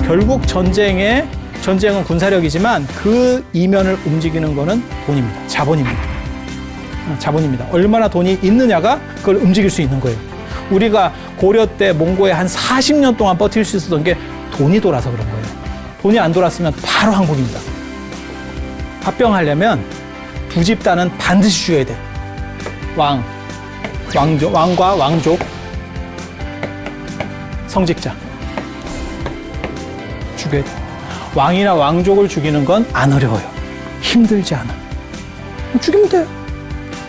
결국 전쟁은 군사력이지만 그 이면을 움직이는 거는 돈입니다. 자본입니다. 얼마나 돈이 있느냐가 그걸 움직일 수 있는 거예요. 우리가 고려 때 몽고에 한 40년 동안 버틸 수 있었던 게 돈이 돌아서 그런 거예요. 돈이 안 돌았으면 바로 항복입니다. 합병하려면 두 집단은 반드시 죽여야 돼. 왕과 왕족, 성직자 죽여야 돼. 왕이나 왕족을 죽이는 건 안 어려워요. 힘들지 않아. 죽이면 돼.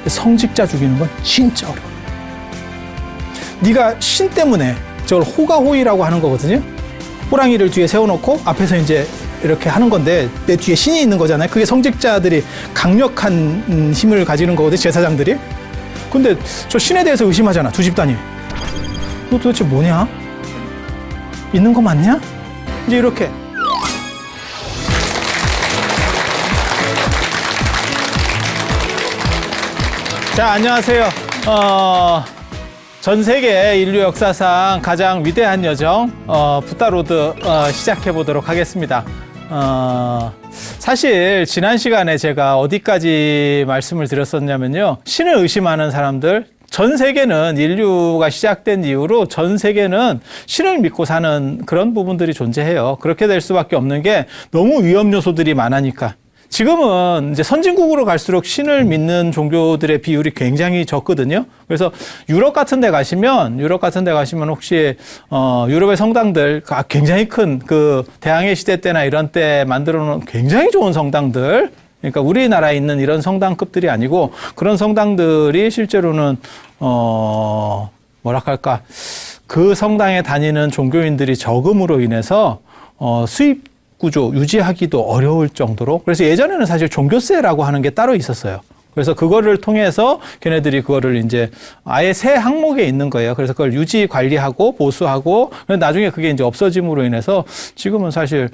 성직자 죽이는 건 진짜 어려워. 네가 신 때문에 저걸 호가호의라고 하는 거거든요. 호랑이를 뒤에 세워놓고 앞에서 이제 이렇게 하는 건데 내 뒤에 신이 있는 거잖아요. 그게 성직자들이 강력한 힘을 가지는 거거든요. 제사장들이. 근데 저 신에 대해서 의심하잖아. 두 집단이. 너 도대체 뭐냐? 있는 거 맞냐? 이제 이렇게. 자, 안녕하세요. 전 세계 인류 역사상 가장 위대한 여정, 붓다로드, 시작해 보도록 하겠습니다. 사실, 지난 시간에 제가 어디까지 말씀을 드렸었냐면요. 신을 의심하는 사람들, 전 세계는 인류가 시작된 이후로 전 세계는 신을 믿고 사는 그런 부분들이 존재해요. 그렇게 될 수밖에 없는 게 너무 위험 요소들이 많으니까. 지금은 이제 선진국으로 갈수록 신을 믿는 종교들의 비율이 굉장히 적거든요. 그래서 유럽 같은 데 가시면 혹시 유럽의 성당들 굉장히 큰 그 대항해 시대 때나 이런 때 만들어 놓은 굉장히 좋은 성당들, 그러니까 우리나라에 있는 이런 성당급들이 아니고 그런 성당들이 실제로는 뭐랄까 그 성당에 다니는 종교인들이 적음으로 인해서 수입 구조 유지하기도 어려울 정도로, 그래서 예전에는 사실 종교세라고 하는 게 따로 있었어요. 그래서 그거를 통해서 걔네들이 그거를 이제 아예 새 항목에 있는 거예요. 그래서 그걸 유지 관리하고 보수하고, 나중에 그게 이제 없어짐으로 인해서 지금은 사실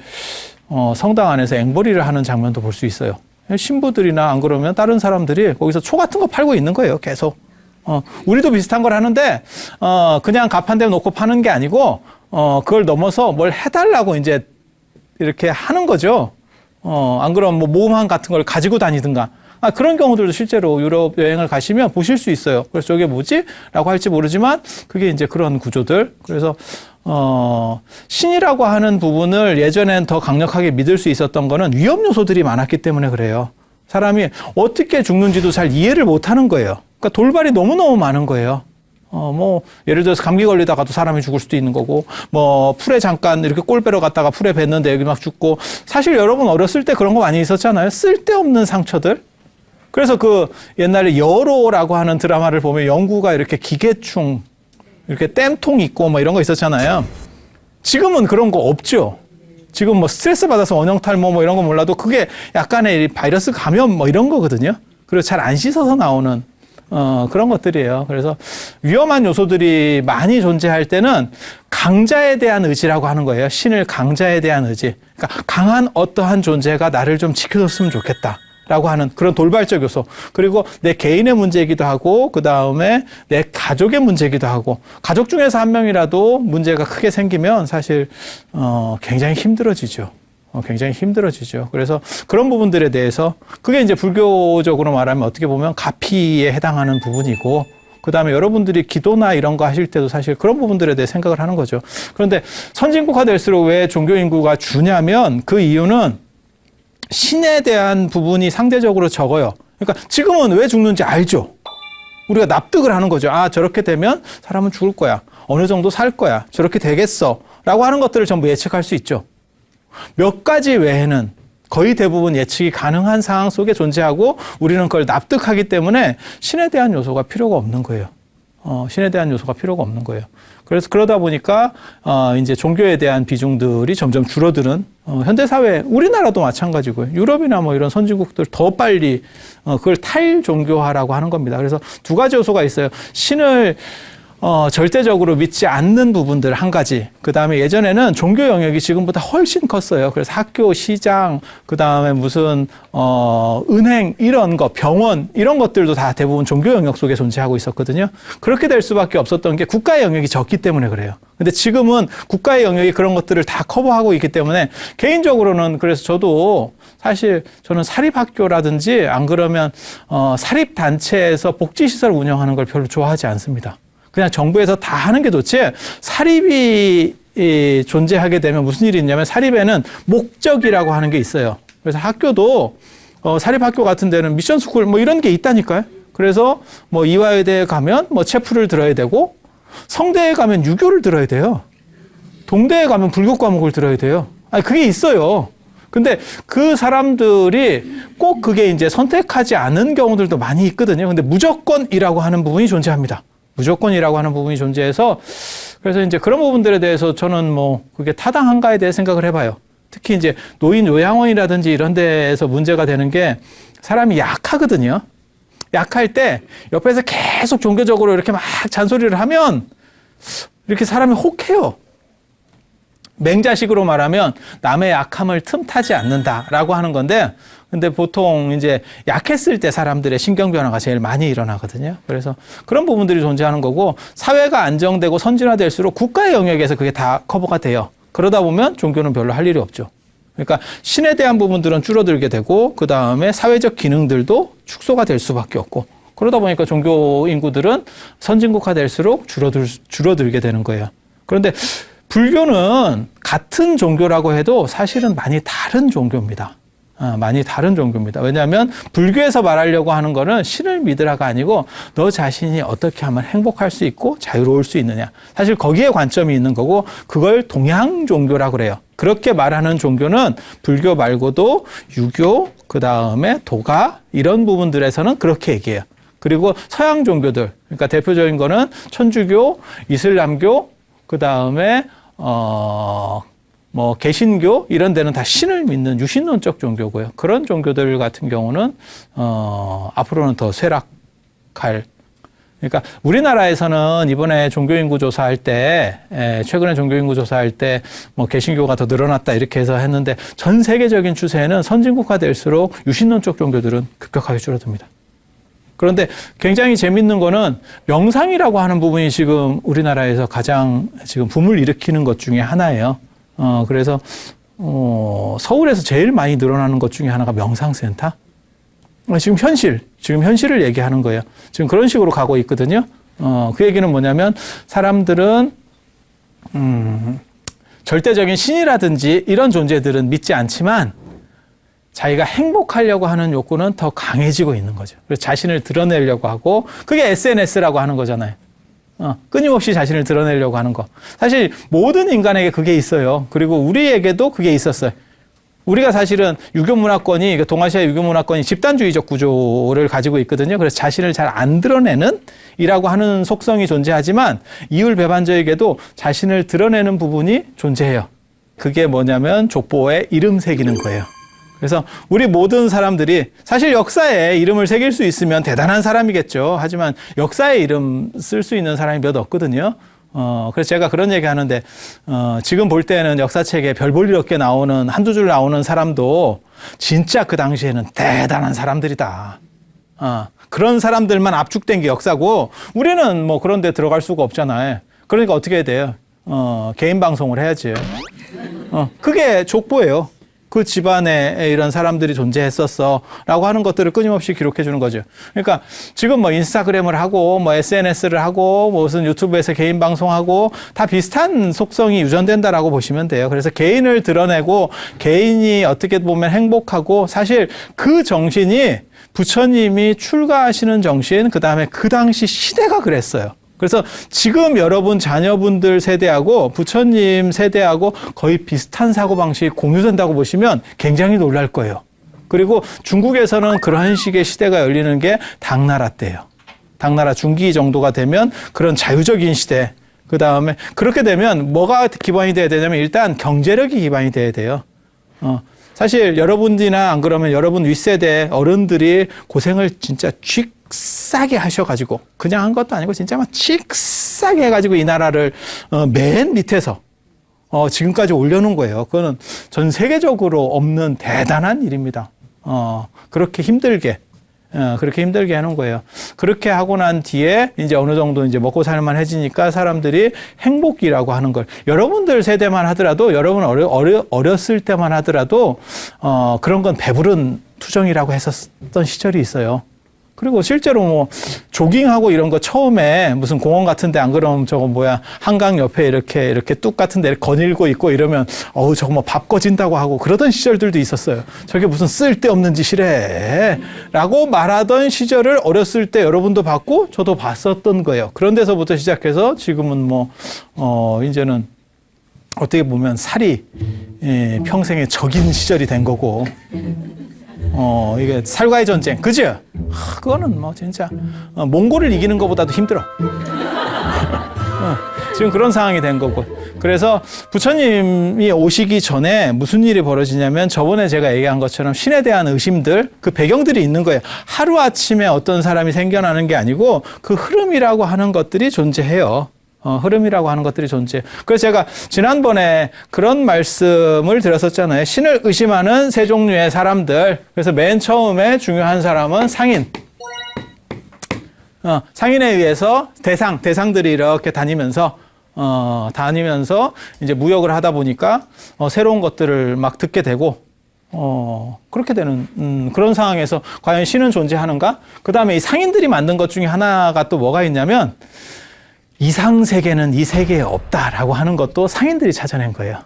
성당 안에서 앵벌이를 하는 장면도 볼 수 있어요. 신부들이나 안 그러면 다른 사람들이 거기서 초 같은 거 팔고 있는 거예요. 계속. 우리도 비슷한 걸 하는데 그냥 가판대 놓고 파는 게 아니고 그걸 넘어서 뭘 해달라고 이제 이렇게 하는 거죠. 안 그러면 뭐 모험함 같은 걸 가지고 다니든가. 그런 경우들도 실제로 유럽 여행을 가시면 보실 수 있어요. 그래서 저게 뭐지? 라고 할지 모르지만 그게 이제 그런 구조들. 그래서 신이라고 하는 부분을 예전엔 더 강력하게 믿을 수 있었던 거는 위험 요소들이 많았기 때문에 그래요. 사람이 어떻게 죽는지도 잘 이해를 못 하는 거예요. 그러니까 돌발이 너무너무 많은 거예요. 예를 들어서 감기 걸리다가도 사람이 죽을 수도 있는 거고, 풀에 잠깐 이렇게 꼴 빼러 갔다가 풀에 뱉는데 여기 막 죽고, 사실 여러분 어렸을 때 그런 거 많이 있었잖아요. 쓸데없는 상처들. 그래서 그 옛날에 여로라고 하는 드라마를 보면 영구가 이렇게 기계충, 이렇게 땜통 있고 이런 거 있었잖아요. 지금은 그런 거 없죠. 지금 스트레스 받아서 원형탈모 이런 거 몰라도 그게 약간의 바이러스 감염 이런 거거든요. 그리고 잘 안 씻어서 나오는 그런 것들이에요. 그래서 위험한 요소들이 많이 존재할 때는 강자에 대한 의지라고 하는 거예요. 신을 강자에 대한 의지. 그러니까 강한 어떠한 존재가 나를 좀 지켜줬으면 좋겠다라고 하는 그런 돌발적 요소. 그리고 내 개인의 문제이기도 하고, 그 다음에 내 가족의 문제이기도 하고, 가족 중에서 한 명이라도 문제가 크게 생기면 사실 굉장히 힘들어지죠. 굉장히 힘들어지죠. 그래서 그런 부분들에 대해서, 그게 이제 불교적으로 말하면 어떻게 보면 가피에 해당하는 부분이고, 그 다음에 여러분들이 기도나 이런 거 하실 때도 사실 그런 부분들에 대해 생각을 하는 거죠. 그런데 선진국화 될수록 왜 종교 인구가 주냐면 그 이유는 신에 대한 부분이 상대적으로 적어요. 그러니까 지금은 왜 죽는지 알죠. 우리가 납득을 하는 거죠. 저렇게 되면 사람은 죽을 거야. 어느 정도 살 거야. 저렇게 되겠어. 라고 하는 것들을 전부 예측할 수 있죠. 몇 가지 외에는 거의 대부분 예측이 가능한 상황 속에 존재하고 우리는 그걸 납득하기 때문에 신에 대한 요소가 필요가 없는 거예요. 신에 대한 요소가 필요가 없는 거예요. 그래서 그러다 보니까 이제 종교에 대한 비중들이 점점 줄어드는 현대사회, 우리나라도 마찬가지고요. 유럽이나 이런 선진국들 더 빨리 그걸 탈종교화라고 하는 겁니다. 그래서 두 가지 요소가 있어요. 신을 절대적으로 믿지 않는 부분들 한 가지. 그 다음에 예전에는 종교 영역이 지금보다 훨씬 컸어요. 그래서 학교, 시장, 그 다음에 무슨, 은행, 이런 거, 병원, 이런 것들도 다 대부분 종교 영역 속에 존재하고 있었거든요. 그렇게 될 수밖에 없었던 게 국가의 영역이 적기 때문에 그래요. 근데 지금은 국가의 영역이 그런 것들을 다 커버하고 있기 때문에 개인적으로는 그래서 저도 사실 저는 사립학교라든지 안 그러면, 사립단체에서 복지시설 운영하는 걸 별로 좋아하지 않습니다. 그냥 정부에서 다 하는 게 좋지 사립이 존재하게 되면 무슨 일이 있냐면 사립에는 목적이라고 하는 게 있어요. 그래서 학교도 사립학교 같은 데는 미션스쿨 뭐 이런 게 있다니까요. 그래서 뭐 이화여대에 가면 뭐 체프를 들어야 되고 성대에 가면 유교를 들어야 돼요. 동대에 가면 불교 과목을 들어야 돼요. 아니 그게 있어요. 근데 그 사람들이 꼭 그게 이제 선택하지 않은 경우들도 많이 있거든요. 근데 무조건이라고 하는 부분이 존재합니다. 무조건이라고 하는 부분이 존재해서 그래서 이제 그런 부분들에 대해서 저는 뭐 그게 타당한가에 대해 생각을 해봐요. 특히 이제 노인 요양원이라든지 이런 데에서 문제가 되는 게 사람이 약하거든요. 약할 때 옆에서 계속 종교적으로 이렇게 막 잔소리를 하면 이렇게 사람이 혹해요. 맹자식으로 말하면 남의 약함을 틈타지 않는다라고 하는 건데 근데 보통 이제 약했을 때 사람들의 신경 변화가 제일 많이 일어나거든요. 그래서 그런 부분들이 존재하는 거고 사회가 안정되고 선진화될수록 국가의 영역에서 그게 다 커버가 돼요. 그러다 보면 종교는 별로 할 일이 없죠. 그러니까 신에 대한 부분들은 줄어들게 되고 그 다음에 사회적 기능들도 축소가 될 수밖에 없고 그러다 보니까 종교 인구들은 선진국화 될수록 줄어들게 되는 거예요. 그런데 불교는 같은 종교라고 해도 사실은 많이 다른 종교입니다. 많이 다른 종교입니다. 왜냐하면 불교에서 말하려고 하는 거는 신을 믿으라가 아니고 너 자신이 어떻게 하면 행복할 수 있고 자유로울 수 있느냐. 사실 거기에 관점이 있는 거고 그걸 동양 종교라고 그래요. 그렇게 말하는 종교는 불교 말고도 유교, 그 다음에 도가 이런 부분들에서는 그렇게 얘기해요. 그리고 서양 종교들, 그러니까 대표적인 거는 천주교, 이슬람교, 그 다음에 뭐 개신교 이런 데는 다 신을 믿는 유신론적 종교고요. 그런 종교들 같은 경우는 앞으로는 더 쇠락할. 그러니까 우리나라에서는 이번에 종교인구 조사할 때 최근에 종교인구 조사할 때 뭐 개신교가 더 늘어났다 이렇게 해서 했는데 전 세계적인 추세는 선진국화 될수록 유신론적 종교들은 급격하게 줄어듭니다. 그런데 굉장히 재밌는 거는 명상이라고 하는 부분이 지금 우리나라에서 가장 지금 붐을 일으키는 것 중에 하나예요. 그래서 서울에서 제일 많이 늘어나는 것 중에 하나가 명상센터. 지금 현실을 얘기하는 거예요. 지금 그런 식으로 가고 있거든요. 그 얘기는 뭐냐면 사람들은 절대적인 신이라든지 이런 존재들은 믿지 않지만 자기가 행복하려고 하는 욕구는 더 강해지고 있는 거죠. 그래서 자신을 드러내려고 하고 그게 SNS라고 하는 거잖아요. 끊임없이 자신을 드러내려고 하는 거. 사실 모든 인간에게 그게 있어요. 그리고 우리에게도 그게 있었어요. 우리가 사실은 유교 문화권이 동아시아 유교 문화권이 집단주의적 구조를 가지고 있거든요. 그래서 자신을 잘 안 드러내는 이라고 하는 속성이 존재하지만 이율배반자에게도 자신을 드러내는 부분이 존재해요. 그게 뭐냐면 족보에 이름 새기는 거예요. 그래서 우리 모든 사람들이 사실 역사에 이름을 새길 수 있으면 대단한 사람이겠죠. 하지만 역사에 이름 쓸 수 있는 사람이 몇 없거든요. 그래서 제가 그런 얘기 하는데, 지금 볼 때는 역사책에 별 볼 일 없게 나오는, 한두 줄 나오는 사람도 진짜 그 당시에는 대단한 사람들이다. 그런 사람들만 압축된 게 역사고, 우리는 뭐 그런 데 들어갈 수가 없잖아요. 그러니까 어떻게 해야 돼요? 개인 방송을 해야지. 그게 족보예요. 그 집안에 이런 사람들이 존재했었어 라고 하는 것들을 끊임없이 기록해 주는 거죠. 그러니까 지금 뭐 인스타그램을 하고 뭐 SNS를 하고 무슨 유튜브에서 개인 방송하고 다 비슷한 속성이 유전된다라고 보시면 돼요. 그래서 개인을 드러내고 개인이 어떻게 보면 행복하고 사실 그 정신이 부처님이 출가하시는 정신, 그 다음에 그 당시 시대가 그랬어요. 그래서 지금 여러분 자녀분들 세대하고 부처님 세대하고 거의 비슷한 사고방식이 공유된다고 보시면 굉장히 놀랄 거예요. 그리고 중국에서는 그런 식의 시대가 열리는 게 당나라 때예요. 당나라 중기 정도가 되면 그런 자유적인 시대. 그 다음에 그렇게 되면 뭐가 기반이 돼야 되냐면 일단 경제력이 기반이 돼야 돼요. 사실 여러분들이나 안 그러면 여러분 윗세대 어른들이 고생을 진짜 칙싸게 하셔가지고 그냥 한 것도 아니고 진짜 막 칙싸게 해가지고 이 나라를 맨 밑에서 지금까지 올려놓은 거예요. 그거는 전 세계적으로 없는 대단한 일입니다. 그렇게 힘들게 해놓은 거예요. 그렇게 하고 난 뒤에 이제 어느 정도 이제 먹고 살만해지니까 사람들이 행복이라고 하는 걸 여러분들 세대만 하더라도 여러분 어렸을 때만 하더라도 그런 건 배부른 투정이라고 했었던 시절이 있어요. 그리고 실제로 뭐 조깅하고 이런 거 처음에 무슨 공원 같은데 안 그러면 저거 한강 옆에 이렇게 뚝 같은데 거닐고 있고 이러면 저거 뭐 밥 꺼진다고 하고 그러던 시절들도 있었어요. 저게 무슨 쓸데없는 짓이래 라고 말하던 시절을 어렸을 때 여러분도 봤고 저도 봤었던 거예요. 그런 데서부터 시작해서 지금은 이제는 어떻게 보면 살이 평생의 적인 시절이 된 거고 이게 살과의 전쟁, 그죠? 그거는 진짜 몽골을 이기는 것보다도 힘들어. 지금 그런 상황이 된 거고. 그래서 부처님이 오시기 전에 무슨 일이 벌어지냐면 저번에 제가 얘기한 것처럼 신에 대한 의심들, 그 배경들이 있는 거예요. 하루아침에 어떤 사람이 생겨나는 게 아니고 그 흐름이라고 하는 것들이 존재해요. 흐름이라고 하는 것들이 존재해요. 그래서 제가 지난번에 그런 말씀을 드렸었잖아요. 신을 의심하는 세 종류의 사람들. 그래서 맨 처음에 중요한 사람은 상인. 상인에 의해서 대상들이 이렇게 다니면서 이제 무역을 하다 보니까 새로운 것들을 막 듣게 되고 그렇게 되는 그런 상황에서 과연 신은 존재하는가? 그 다음에 이 상인들이 만든 것 중에 하나가 또 뭐가 있냐면 이상 세계는 이 세계에 없다라고 하는 것도 상인들이 찾아낸 거예요.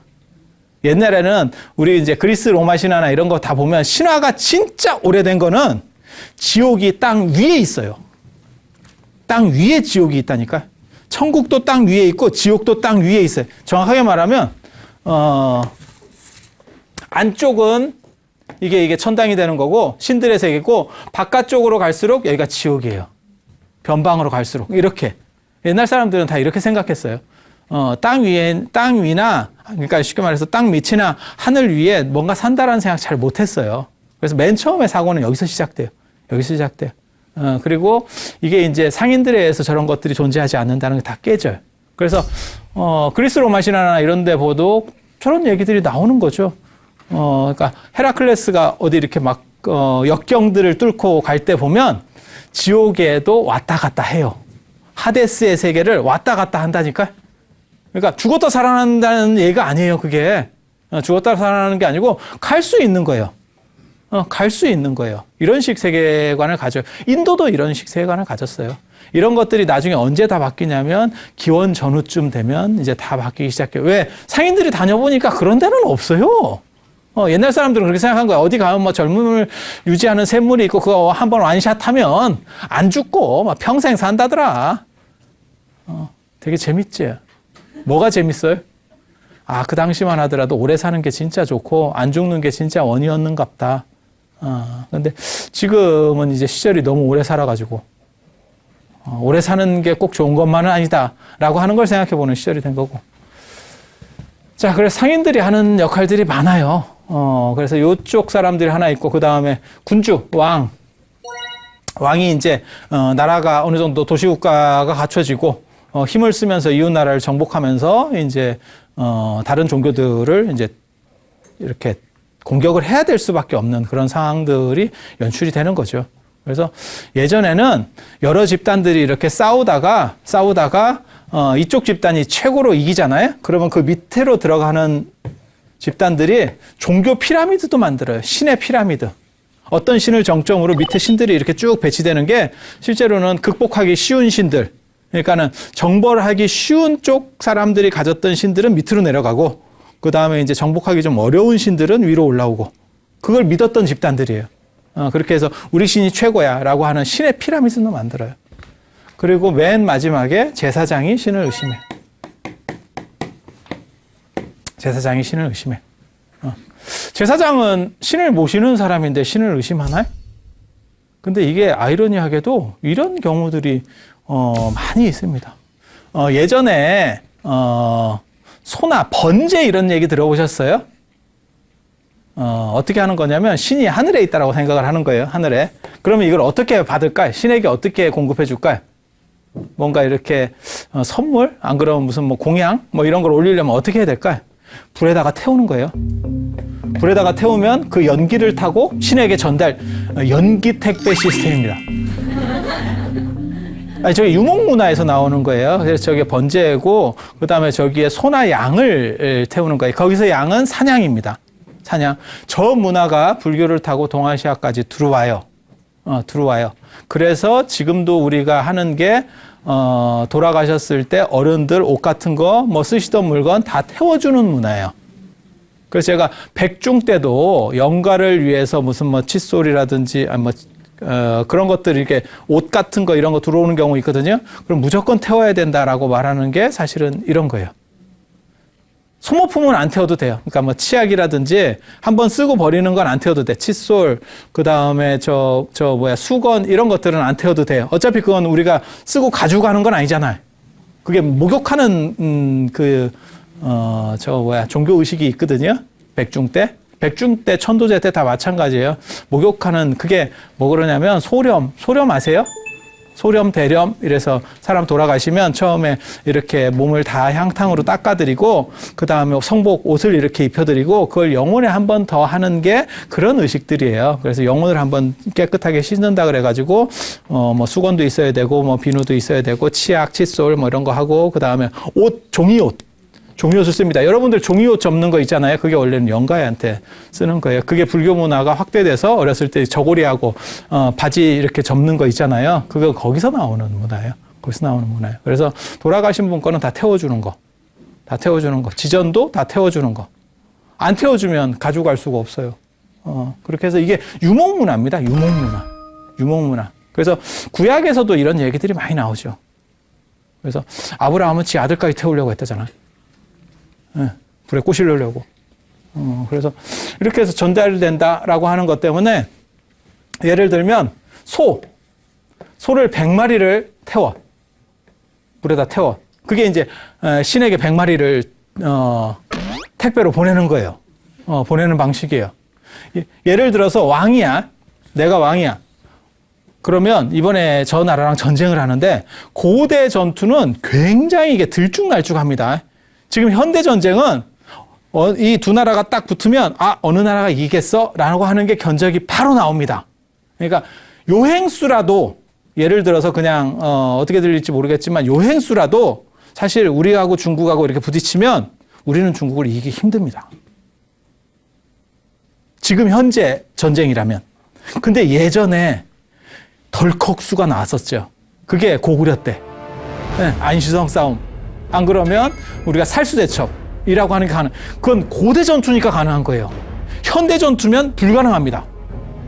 옛날에는 우리 이제 그리스 로마 신화나 이런 거 다 보면 신화가 진짜 오래된 거는 지옥이 땅 위에 있어요. 땅 위에 지옥이 있다니까. 천국도 땅 위에 있고 지옥도 땅 위에 있어요. 정확하게 말하면 안쪽은 이게 천당이 되는 거고 신들의 세계고 바깥쪽으로 갈수록 여기가 지옥이에요. 변방으로 갈수록 이렇게. 옛날 사람들은 다 이렇게 생각했어요. 땅 위나, 그러니까 쉽게 말해서 땅 밑이나 하늘 위에 뭔가 산다라는 생각 잘 못했어요. 그래서 맨 처음에 사고는 여기서 시작돼요. 그리고 이게 이제 상인들에 의해서 저런 것들이 존재하지 않는다는 게 다 깨져요. 그래서, 그리스 로마 신화나 이런 데 보도 저런 얘기들이 나오는 거죠. 그러니까 헤라클레스가 어디 이렇게 막, 역경들을 뚫고 갈 때 보면 지옥에도 왔다 갔다 해요. 하데스의 세계를 왔다 갔다 한다니까. 그러니까 죽었다 살아난다는 얘기가 아니에요. 그게 죽었다 살아나는 게 아니고 갈 수 있는 거예요. 갈 수 있는 거예요. 이런 식 세계관을 가져요. 인도도 이런 식 세계관을 가졌어요. 이런 것들이 나중에 언제 다 바뀌냐면 기원 전후쯤 되면 이제 다 바뀌기 시작해요. 왜? 상인들이 다녀보니까 그런 데는 없어요. 옛날 사람들은 그렇게 생각한 거야. 어디 가면 젊음을 유지하는 샘물이 있고 그거 한번 완샷하면 안 죽고 막 평생 산다더라. 되게 재밌지? 뭐가 재밌어요? 그 당시만 하더라도 오래 사는 게 진짜 좋고 안 죽는 게 진짜 원이었는갑다. 근데 지금은 이제 시절이 너무 오래 살아가지고 오래 사는 게 꼭 좋은 것만은 아니다라고 하는 걸 생각해 보는 시절이 된 거고. 자, 그래서 상인들이 하는 역할들이 많아요. 그래서 요쪽 사람들이 하나 있고, 그 다음에 군주, 왕이 이제, 나라가 어느 정도 도시국가가 갖춰지고, 힘을 쓰면서 이웃 나라를 정복하면서, 이제, 다른 종교들을 이제, 이렇게 공격을 해야 될 수밖에 없는 그런 상황들이 연출이 되는 거죠. 그래서 예전에는 여러 집단들이 이렇게 싸우다가, 이쪽 집단이 최고로 이기잖아요? 그러면 그 밑으로 들어가는 집단들이 종교 피라미드도 만들어요. 신의 피라미드. 어떤 신을 정점으로 밑에 신들이 이렇게 쭉 배치되는 게 실제로는 극복하기 쉬운 신들. 그러니까는 정벌하기 쉬운 쪽 사람들이 가졌던 신들은 밑으로 내려가고, 그 다음에 이제 정복하기 좀 어려운 신들은 위로 올라오고, 그걸 믿었던 집단들이에요. 그렇게 해서 우리 신이 최고야 라고 하는 신의 피라미드도 만들어요. 그리고 맨 마지막에 제사장이 신을 의심해. 제사장은 신을 모시는 사람인데 신을 의심하나요? 근데 이게 아이러니하게도 이런 경우들이 많이 있습니다. 예전에 소나 번제 이런 얘기 들어보셨어요? 어떻게 하는 거냐면 신이 하늘에 있다라고 생각을 하는 거예요. 하늘에. 그러면 이걸 어떻게 받을까요? 신에게 어떻게 공급해 줄까요? 뭔가 이렇게 선물? 안 그러면 무슨 뭐 공양? 뭐 이런 걸 올리려면 어떻게 해야 될까요? 불에다가 태우는 거예요. 불에다가 태우면 그 연기를 타고 신에게 전달, 연기 택배 시스템입니다. 아니, 저기 유목문화에서 나오는 거예요. 그래서 저게 번제고, 그 다음에 저기에 소나 양을 태우는 거예요. 거기서 양은 사냥입니다. 사냥. 저 문화가 불교를 타고 동아시아까지 들어와요. 들어와요. 그래서 지금도 우리가 하는 게, 돌아가셨을 때 어른들 옷 같은 거, 뭐 쓰시던 물건 다 태워주는 문화예요. 그래서 제가 백중 때도 영가를 위해서 무슨 뭐 칫솔이라든지, 그런 것들 이렇게 옷 같은 거 이런 거 들어오는 경우 있거든요. 그럼 무조건 태워야 된다라고 말하는 게 사실은 이런 거예요. 소모품은 안 태워도 돼요. 그러니까 뭐 치약이라든지 한번 쓰고 버리는 건 안 태워도 돼. 칫솔, 그 다음에 수건 이런 것들은 안 태워도 돼요. 어차피 그건 우리가 쓰고 가지고 가는 건 아니잖아요. 그게 목욕하는 종교 의식이 있거든요. 백중 때, 천도제 때 다 마찬가지예요. 목욕하는 그게 뭐 그러냐면 소렴 아세요? 소렴, 대렴 이래서 사람 돌아가시면 처음에 이렇게 몸을 다 향탕으로 닦아드리고 그 다음에 성복 옷을 이렇게 입혀드리고 그걸 영혼에 한 번 더 하는 게 그런 의식들이에요. 그래서 영혼을 한번 깨끗하게 씻는다 그래가지고 뭐 수건도 있어야 되고 뭐 비누도 있어야 되고 치약, 칫솔 뭐 이런 거 하고 그 다음에 종이옷을 씁니다. 여러분들 종이옷 접는 거 있잖아요. 그게 원래는 영가한테 쓰는 거예요. 그게 불교 문화가 확대돼서 어렸을 때 저고리하고 바지 이렇게 접는 거 있잖아요. 그거 거기서 나오는 문화예요. 그래서 돌아가신 분 거는 다 태워주는 거. 지전도 다 태워주는 거. 안 태워주면 가져갈 수가 없어요. 그렇게 해서 이게 유목문화입니다. 유목문화. 그래서 구약에서도 이런 얘기들이 많이 나오죠. 그래서 아브라함은 지 아들까지 태우려고 했다잖아요. 불에 꼬시려고. 그래서 이렇게 해서 전달된다라고 하는 것 때문에 예를 들면 소를 100마리를 태워. 불에다 태워. 그게 이제 신에게 100마리를 택배로 보내는 거예요. 보내는 방식이에요. 예를 들어서 왕이야. 내가 왕이야. 그러면 이번에 저 나라랑 전쟁을 하는데 고대 전투는 굉장히 이게 들쭉날쭉합니다. 지금 현대 전쟁은 이 두 나라가 딱 붙으면 어느 나라가 이기겠어? 라고 하는 게 견적이 바로 나옵니다. 그러니까 요행수라도 예를 들어서 그냥 어떻게 들릴지 모르겠지만 요행수라도 사실 우리하고 중국하고 이렇게 부딪히면 우리는 중국을 이기기 힘듭니다. 지금 현재 전쟁이라면. 근데 예전에 덜컥수가 나왔었죠. 그게 고구려 때. 안시성 싸움. 안 그러면 우리가 살수대첩이라고 하는 게 그건 고대 전투니까 가능한 거예요. 현대 전투면 불가능합니다.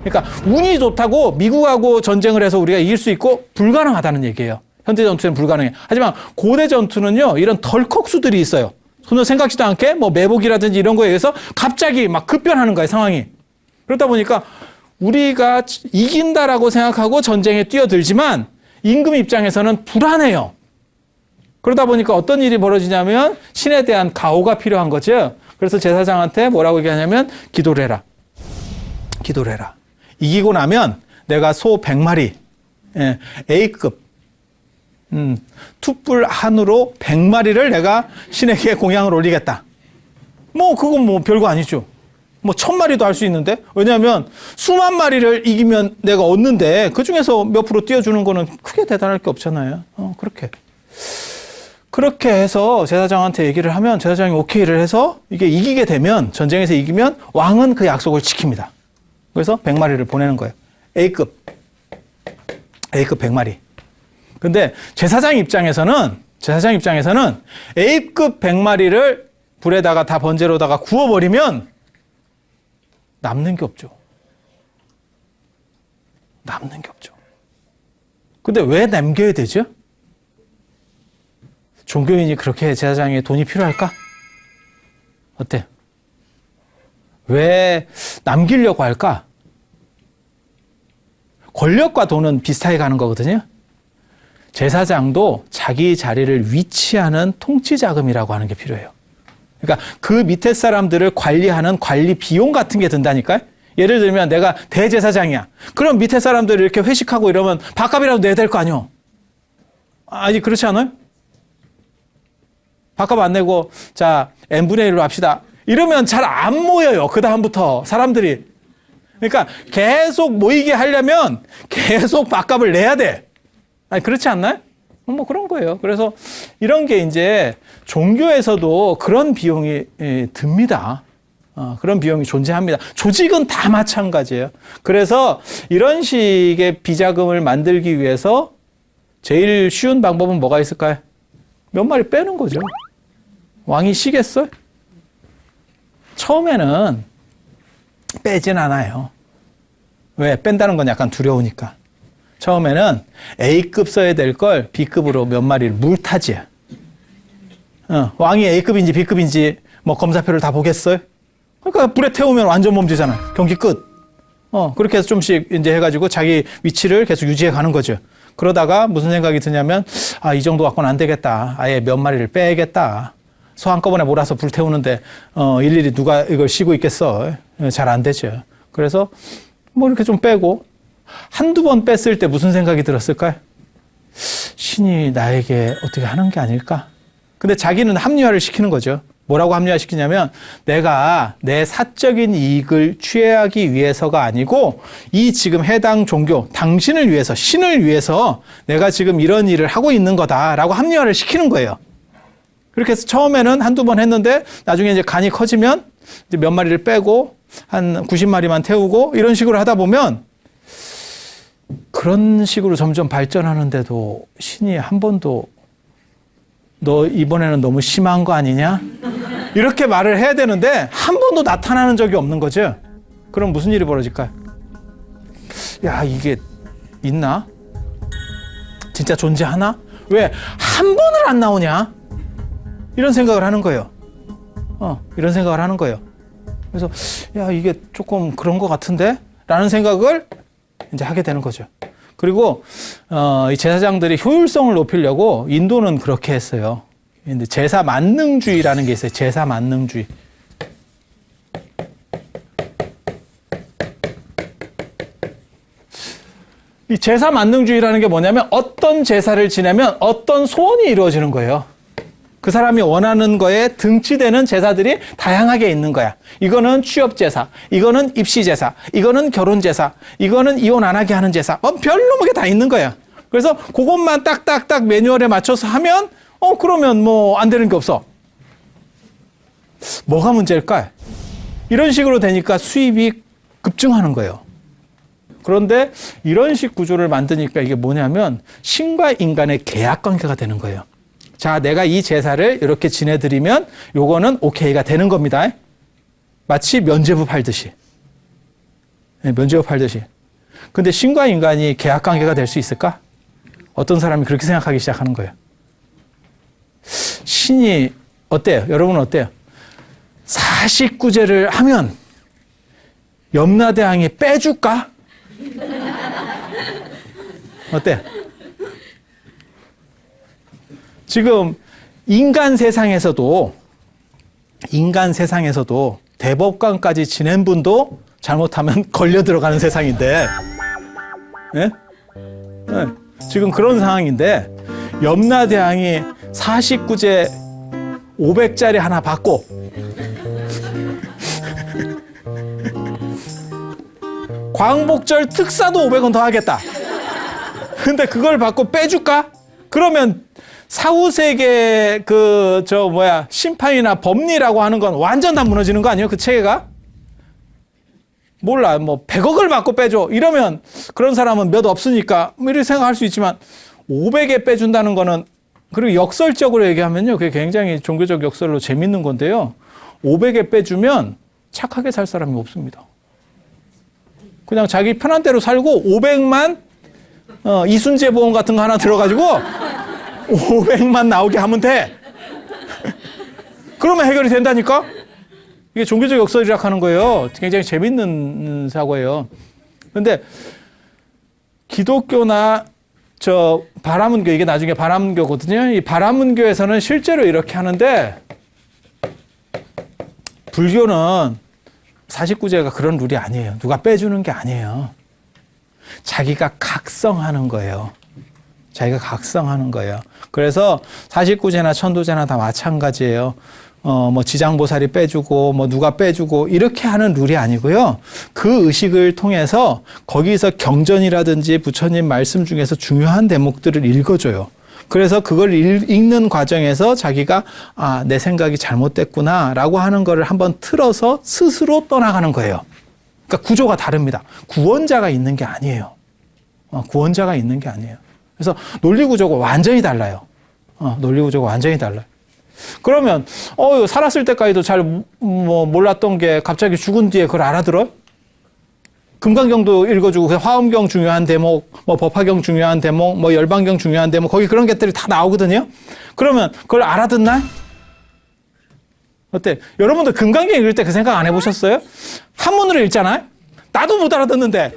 그러니까 운이 좋다고 미국하고 전쟁을 해서 우리가 이길 수 있고 불가능하다는 얘기예요. 현대 전투는 불가능해. 하지만 고대 전투는요, 이런 덜컥수들이 있어요. 전혀 생각지도 않게 뭐 매복이라든지 이런 거에 의해서 갑자기 막 급변하는 거예요, 상황이. 그러다 보니까 우리가 이긴다라고 생각하고 전쟁에 뛰어들지만 임금 입장에서는 불안해요. 그러다 보니까 어떤 일이 벌어지냐면 신에 대한 가호가 필요한 거죠. 그래서 제사장한테 뭐라고 얘기하냐면 기도를 해라. 이기고 나면 내가 소 100마리, A급, 툭불 한우로 100마리를 내가 신에게 공양을 올리겠다. 뭐 그건 뭐 별거 아니죠. 뭐 1000마리도 할 수 있는데, 왜냐하면 수만 마리를 이기면 내가 얻는데 그 중에서 몇 프로 띄워주는 거는 크게 대단할 게 없잖아요. 그렇게 해서 제사장한테 얘기를 하면 제사장이 오케이를 해서 이게 이기게 되면, 전쟁에서 이기면 왕은 그 약속을 지킵니다. 그래서 100마리를 보내는 거예요. A급 100마리. 근데 제사장 입장에서는 A급 100마리를 불에다가 다 번제로다가 구워버리면 남는 게 없죠. 근데 왜 남겨야 되죠? 종교인이 그렇게 제사장에 돈이 필요할까? 어때? 왜 남기려고 할까? 권력과 돈은 비슷하게 가는 거거든요. 제사장도 자기 자리를 위치하는 통치 자금이라고 하는 게 필요해요. 그러니까 그 밑에 사람들을 관리하는 관리 비용 같은 게 든다니까요. 예를 들면 내가 대제사장이야. 그럼 밑에 사람들이 이렇게 회식하고 이러면 밥값이라도 내야 될 거 아니요. 아니 그렇지 않아요? 밥값 안 내고 자 n분의 1로 합시다. 이러면 잘 안 모여요. 그 다음부터 사람들이. 그러니까 계속 모이게 하려면 계속 밥값을 내야 돼. 아니 그렇지 않나요? 뭐 그런 거예요. 그래서 이런 게 이제 종교에서도 그런 비용이 듭니다. 그런 비용이 존재합니다. 조직은 다 마찬가지예요. 그래서 이런 식의 비자금을 만들기 위해서 제일 쉬운 방법은 뭐가 있을까요? 몇 마리 빼는 거죠. 왕이 쉬겠어요? 처음에는 빼진 않아요. 왜? 뺀다는 건 약간 두려우니까. 처음에는 A급 써야 될 걸 B급으로 몇 마리를 물타지. 왕이 A급인지 B급인지 뭐 검사표를 다 보겠어요? 그러니까 불에 태우면 완전 몸지잖아요. 경기 끝. 그렇게 해서 좀씩 이제 해가지고 자기 위치를 계속 유지해 가는 거죠. 그러다가 무슨 생각이 드냐면, 이 정도 갖고는 안 되겠다. 아예 몇 마리를 빼야겠다. 소 한꺼번에 몰아서 불 태우는데, 일일이 누가 이걸 쉬고 있겠어. 잘 안 되죠. 그래서 뭐 이렇게 좀 빼고, 한두 번 뺐을 때 무슨 생각이 들었을까요? 신이 나에게 어떻게 하는 게 아닐까? 근데 자기는 합리화를 시키는 거죠. 뭐라고 합리화시키냐면 내가 내 사적인 이익을 취하기 위해서가 아니고 이 지금 해당 종교, 당신을 위해서, 신을 위해서 내가 지금 이런 일을 하고 있는 거다라고 합리화를 시키는 거예요. 그렇게 해서 처음에는 한두 번 했는데 나중에 이제 간이 커지면 이제 몇 마리를 빼고 한 90마리만 태우고 이런 식으로 하다 보면 그런 식으로 점점 발전하는데도 신이 한 번도 너 이번에는 너무 심한 거 아니냐? 이렇게 말을 해야 되는데 한 번도 나타나는 적이 없는 거죠. 그럼 무슨 일이 벌어질까요? 야, 이게 있나? 진짜 존재하나? 왜 한 번을 안 나오냐? 이런 생각을 하는 거예요. 이런 생각을 하는 거예요. 그래서 야, 이게 조금 그런 것 같은데? 라는 생각을 이제 하게 되는 거죠. 그리고 이 제사장들이 효율성을 높이려고 인도는 그렇게 했어요. 근데 제사 만능주의라는 게 있어요. 제사 만능주의. 이 제사 만능주의라는 게 뭐냐면 어떤 제사를 지내면 어떤 소원이 이루어지는 거예요. 그 사람이 원하는 거에 등치되는 제사들이 다양하게 있는 거야. 이거는 취업제사, 이거는 입시제사, 이거는 결혼제사, 이거는 이혼 안 하게 하는 제사. 별로하게 다 있는 거야. 그래서 그것만 딱딱딱 매뉴얼에 맞춰서 하면 그러면 뭐 안 되는 게 없어. 뭐가 문제일까? 이런 식으로 되니까 수입이 급증하는 거예요. 그런데 이런 식 구조를 만드니까 이게 뭐냐면 신과 인간의 계약 관계가 되는 거예요. 자, 내가 이 제사를 이렇게 지내드리면 요거는 오케이가 되는 겁니다. 마치 면죄부 팔듯이. 네, 면죄부 팔듯이. 근데 신과 인간이 계약 관계가 될 수 있을까? 어떤 사람이 그렇게 생각하기 시작하는 거예요. 신이 어때요? 여러분은 어때요? 49제를 하면 염라대왕이 빼줄까? 어때요? 지금 인간 세상에서도 대법관까지 지낸 분도 잘못하면 걸려 들어가는 세상인데, 네? 네. 지금 그런 상황인데 염라대왕이 49제 500짜리 하나 받고 광복절 특사도 500원 더 하겠다. 근데 그걸 받고 빼줄까? 그러면 사후세계 심판이나 법리라고 하는 건 완전 다 무너지는 거 아니에요? 그 체계가? 몰라. 뭐 100억을 받고 빼줘. 이러면 그런 사람은 몇 없으니까 이렇게 생각할 수 있지만 500에 빼준다는 거는, 그리고 역설적으로 얘기하면요. 그게 굉장히 종교적 역설로 재밌는 건데요. 500에 빼주면 착하게 살 사람이 없습니다. 그냥 자기 편한 대로 살고 500만 이순재 보험 같은 거 하나 들어가지고 500만 나오게 하면 돼. 그러면 해결이 된다니까? 이게 종교적 역설이라고 하는 거예요. 굉장히 재밌는 사고예요. 근데 기독교나 바라문교, 이게 나중에 바라문교거든요. 이 바라문교에서는 실제로 이렇게 하는데 불교는 사십구제가 그런 룰이 아니에요. 누가 빼주는 게 아니에요. 자기가 각성하는 거예요. 자기가 각성하는 거예요. 그래서 사십구제나 천도제나 다 마찬가지예요. 뭐 지장보살이 빼주고 뭐 누가 빼주고 이렇게 하는 룰이 아니고요. 그 의식을 통해서 거기서 경전이라든지 부처님 말씀 중에서 중요한 대목들을 읽어줘요. 그래서 그걸 읽는 과정에서 자기가 내 생각이 잘못됐구나 라고 하는 거를 한번 틀어서 스스로 떠나가는 거예요. 그러니까 구조가 다릅니다. 구원자가 있는 게 아니에요. 구원자가 있는 게 아니에요. 그래서 논리구조가 완전히 달라요. 논리구조가 완전히 달라요. 그러면 살았을 때까지도 잘 몰랐던 게 갑자기 죽은 뒤에 그걸 알아들어? 금강경도 읽어주고 화엄경 중요한 대목, 뭐 법화경 중요한 대목, 뭐 열반경 중요한 대목 거기 그런 것들이 다 나오거든요. 그러면 그걸 알아듣나? 어때? 여러분들 금강경 읽을 때 그 생각 안 해보셨어요? 한문으로 읽잖아요. 나도 못 알아듣는데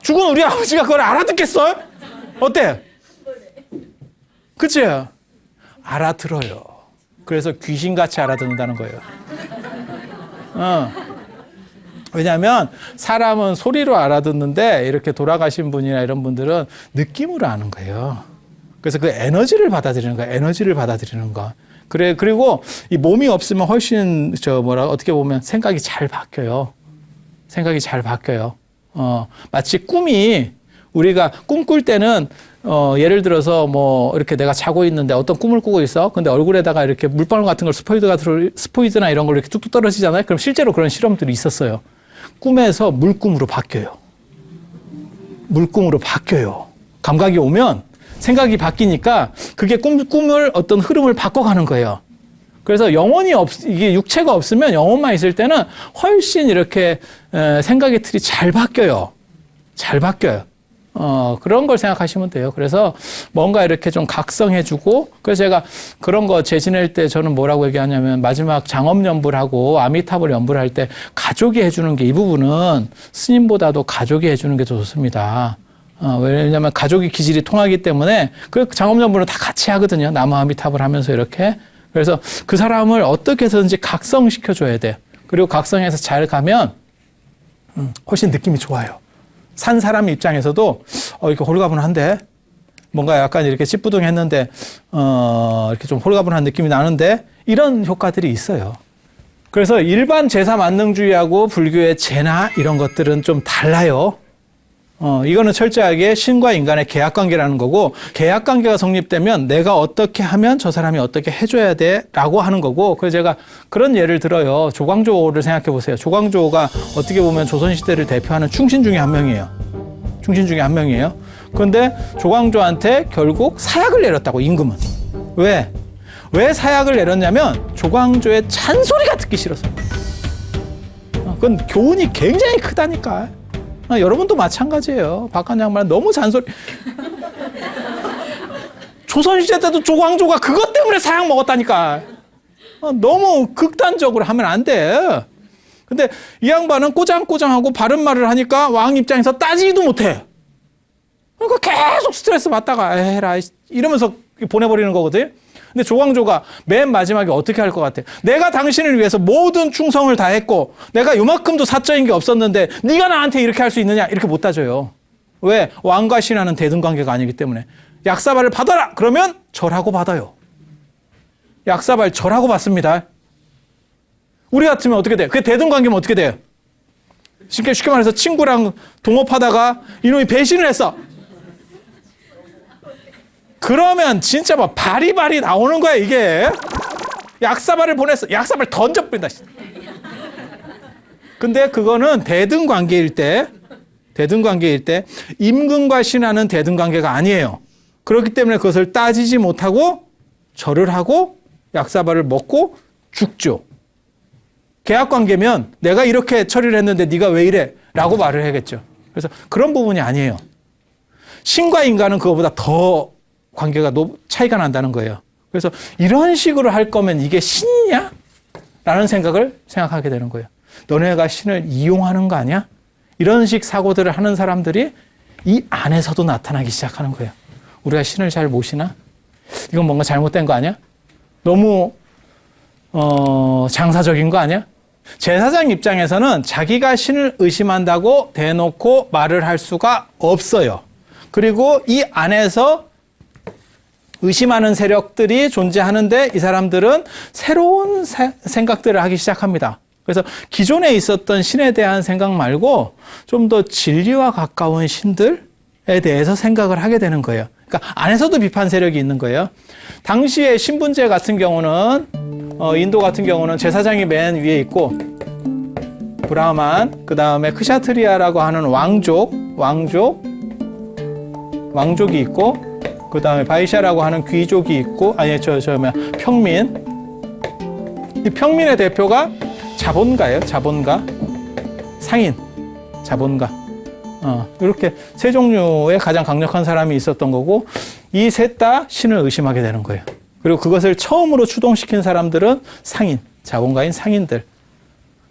죽은 우리 아버지가 그걸 알아듣겠어요? 어때? 그치? 알아들어요. 그래서 귀신같이 알아듣는다는 거예요. 왜냐하면 사람은 소리로 알아듣는데 이렇게 돌아가신 분이나 이런 분들은 느낌으로 아는 거예요. 그래서 그 에너지를 받아들이는 거예요. 에너지를 받아들이는 거. 그리고 이 몸이 없으면 훨씬 어떻게 보면 생각이 잘 바뀌어요. 생각이 잘 바뀌어요. 마치 꿈이 우리가 꿈꿀 때는 예를 들어서 뭐 이렇게 내가 자고 있는데 어떤 꿈을 꾸고 있어. 근데 얼굴에다가 이렇게 물방울 같은 걸 스포이드나 이런 걸로 이렇게 뚝뚝 떨어지잖아요. 그럼 실제로 그런 실험들이 있었어요. 꿈에서 물꿈으로 바뀌어요. 물꿈으로 바뀌어요. 감각이 오면 생각이 바뀌니까 그게 꿈을 어떤 흐름을 바꿔가는 거예요. 그래서 이게 육체가 없으면 영혼만 있을 때는 훨씬 이렇게 생각의 틀이 잘 바뀌어요. 잘 바뀌어요. 그런 걸 생각하시면 돼요. 그래서 뭔가 이렇게 좀 각성해주고, 그래서 제가 그런 거 재지낼 때 저는 뭐라고 얘기하냐면 마지막 장엄 연불 하고 아미타불 연불 할 때 가족이 해주는 게 이 부분은 스님보다도 가족이 해주는 게 더 좋습니다. 왜냐면 가족이 기질이 통하기 때문에 그 장엄 연불은 다 같이 하거든요. 나무 아미타불 하면서 이렇게. 그래서 그 사람을 어떻게 해서든지 각성시켜줘야 돼요. 그리고 각성해서 잘 가면 훨씬 느낌이 좋아요. 산 사람 입장에서도 이렇게 홀가분한데 뭔가 약간 이렇게 찌뿌둥했는데 이렇게 좀 홀가분한 느낌이 나는데 이런 효과들이 있어요. 그래서 일반 제사 만능주의하고 불교의 제나 이런 것들은 좀 달라요. 이거는 철저하게 신과 인간의 계약관계라는 거고, 계약관계가 성립되면 내가 어떻게 하면 저 사람이 어떻게 해줘야 돼 라고 하는 거고, 그래서 제가 그런 예를 들어요. 조광조를 생각해 보세요. 조광조가 어떻게 보면 조선시대를 대표하는 충신 중에 한 명이에요. 충신 중에 한 명이에요. 그런데 조광조한테 결국 사약을 내렸다고, 임금은. 왜 사약을 내렸냐면 조광조의 잔소리가 듣기 싫어서. 그건 교훈이 굉장히 크다니까. 여러분도 마찬가지예요. 박한 양반 너무 잔소리. 조선시대 때도 조광조가 그것 때문에 사약 먹었다니까. 너무 극단적으로 하면 안 돼. 근데 이 양반은 꼬장꼬장하고 바른 말을 하니까 왕 입장에서 따지지도 못해. 그러니까 계속 스트레스 받다가 에라 이러면서 보내버리는 거거든. 근데 조광조가 맨 마지막에 어떻게 할 것 같아? 내가 당신을 위해서 모든 충성을 다했고 내가 요만큼도 사적인 게 없었는데 네가 나한테 이렇게 할 수 있느냐? 이렇게 못 따져요. 왜? 왕과 신하는 대등관계가 아니기 때문에. 약사발을 받아라! 그러면 절하고 받아요. 약사발 절하고 받습니다. 우리 같으면 어떻게 돼? 그게 대등관계면 어떻게 돼요? 쉽게 말해서 친구랑 동업하다가 이놈이 배신을 했어. 그러면 진짜 막 바리바리 나오는 거야, 이게. 약사발을 보냈어. 약사발 던져버린다. 근데 그거는 대등관계일 때, 임금과 신하는 대등관계가 아니에요. 그렇기 때문에 그것을 따지지 못하고 절을 하고 약사발을 먹고 죽죠. 계약관계면 내가 이렇게 처리를 했는데 네가 왜 이래? 라고 말을 해야겠죠. 그래서 그런 부분이 아니에요. 신과 인간은 그거보다 더 관계가 차이가 난다는 거예요. 그래서 이런 식으로 할 거면 이게 신이냐? 라는 생각하게 되는 거예요. 너네가 신을 이용하는 거 아니야? 이런 식 사고들을 하는 사람들이 이 안에서도 나타나기 시작하는 거예요. 우리가 신을 잘 모시나? 이건 뭔가 잘못된 거 아니야? 너무 장사적인 거 아니야? 제사장 입장에서는 자기가 신을 의심한다고 대놓고 말을 할 수가 없어요. 그리고 이 안에서 의심하는 세력들이 존재하는데 이 사람들은 새로운 생각들을 하기 시작합니다. 그래서 기존에 있었던 신에 대한 생각 말고 좀 더 진리와 가까운 신들에 대해서 생각을 하게 되는 거예요. 그러니까 안에서도 비판 세력이 있는 거예요. 당시에 신분제 같은 경우는 인도 같은 경우는 제사장이 맨 위에 있고 브라만, 그 다음에 크샤트리아라고 하는 왕족이 있고, 그 다음에 바이샤라고 하는 귀족이 있고, 평민. 이 평민의 대표가 자본가예요. 자본가, 상인, 자본가. 이렇게 세 종류의 가장 강력한 사람이 있었던 거고, 이 셋 다 신을 의심하게 되는 거예요. 그리고 그것을 처음으로 추동시킨 사람들은 상인, 자본가인 상인들.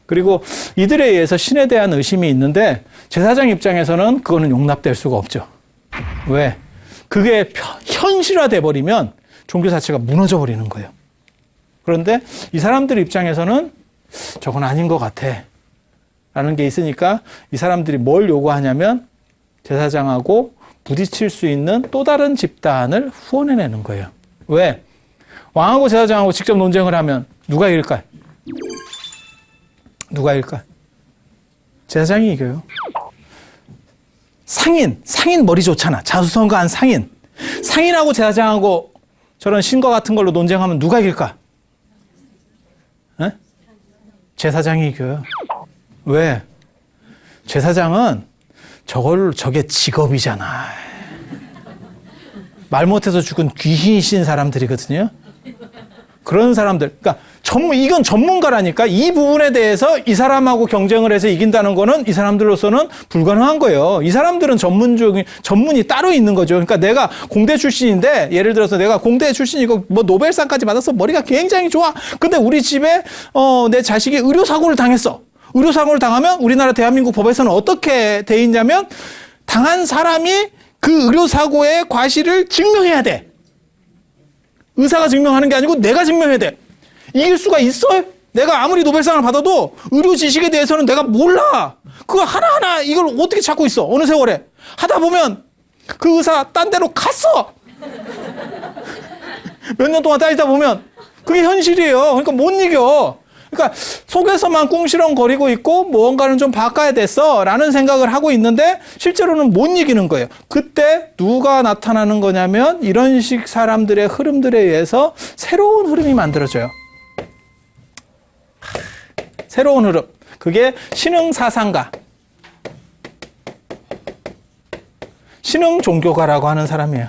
그리고 이들에 의해서 신에 대한 의심이 있는데 제사장 입장에서는 그거는 용납될 수가 없죠. 왜? 그게 현실화돼 버리면 종교 자체가 무너져 버리는 거예요. 그런데 이 사람들 입장에서는 저건 아닌 것 같아 라는 게 있으니까 이 사람들이 뭘 요구하냐면 제사장하고 부딪힐 수 있는 또 다른 집단을 후원해내는 거예요. 왜? 왕하고 제사장하고 직접 논쟁을 하면 누가 이길까요? 누가 이길까요? 제사장이 이겨요. 상인 머리 좋잖아. 자수성가한 상인하고 제사장하고 저런 신과 같은 걸로 논쟁하면 누가 이길까? 에? 제사장이 이겨요. 왜? 제사장은 저게 직업이잖아. 말 못해서 죽은 귀신이신 사람들이거든요. 그런 사람들, 그러니까 이건 전문가라니까. 이 부분에 대해서 이 사람하고 경쟁을 해서 이긴다는 거는 이 사람들로서는 불가능한 거예요. 이 사람들은 전문이 따로 있는 거죠. 그러니까 내가 공대 출신인데, 예를 들어서 내가 공대 출신이고 뭐 노벨상까지 받았어. 머리가 굉장히 좋아. 근데 우리 집에 내 자식이 의료사고를 당했어. 의료사고를 당하면 우리나라 대한민국 법에서는 어떻게 돼 있냐면 당한 사람이 그 의료사고의 과실을 증명해야 돼. 의사가 증명하는 게 아니고 내가 증명해야 돼. 이길 수가 있어요? 내가 아무리 노벨상을 받아도 의료 지식에 대해서는 내가 몰라. 그거 하나하나 이걸 어떻게 찾고 있어? 어느 세월에. 하다 보면 그 의사 딴 데로 갔어. 몇 년 동안 따지다 보면 그게 현실이에요. 그러니까 못 이겨. 그러니까 속에서만 꿍시렁거리고 있고 무언가는 좀 바꿔야 됐어 라는 생각을 하고 있는데 실제로는 못 이기는 거예요. 그때 누가 나타나는 거냐면 이런 식 사람들의 흐름들에 의해서 새로운 흐름이 만들어져요. 새로운 흐름. 그게 신흥사상가, 신흥종교가라고 하는 사람이에요.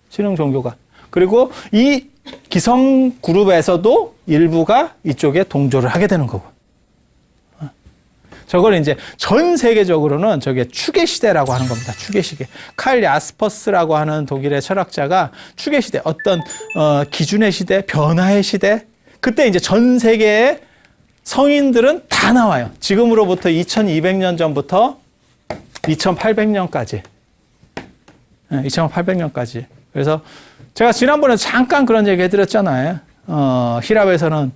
신흥종교가. 그리고 이 기성 그룹에서도 일부가 이쪽에 동조를 하게 되는 거고. 저걸 이제 전 세계적으로는 저게 추계 시대라고 하는 겁니다. 추계 시대. 칼 야스퍼스라고 하는 독일의 철학자가 추계 시대, 어떤 기준의 시대, 변화의 시대. 그때 이제 전 세계의 성인들은 다 나와요. 지금으로부터 2200년 전부터 2800년까지. 2800년까지. 그래서 제가 지난번에 잠깐 그런 얘기 해드렸잖아요. 히랍에서는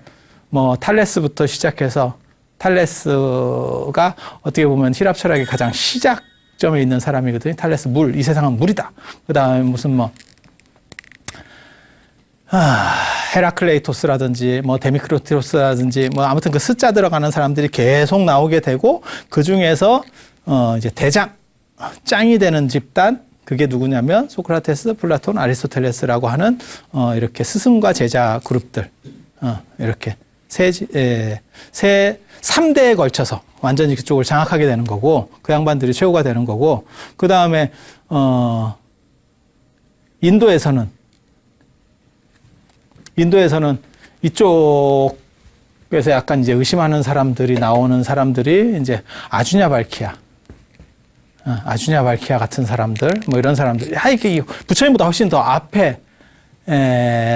뭐 탈레스부터 시작해서 탈레스가 어떻게 보면 히랍 철학의 가장 시작점에 있는 사람이거든요. 탈레스 물, 이 세상은 물이다. 그 다음에 무슨 헤라클레이토스라든지 뭐 데미크리토스라든지 뭐 아무튼 그 숫자 들어가는 사람들이 계속 나오게 되고 그 중에서 이제 짱이 되는 집단, 그게 누구냐면 소크라테스, 플라톤, 아리스토텔레스라고 하는 이렇게 스승과 제자 그룹들, 이렇게 3대에 걸쳐서 완전히 그쪽을 장악하게 되는 거고, 그 양반들이 최고가 되는 거고, 그 다음에 인도에서는 이쪽에서 약간 이제 의심하는 사람들이 나오는 사람들이 이제 아주냐 발키아 같은 사람들, 뭐 이런 사람들, 이게 부처님보다 훨씬 더 앞에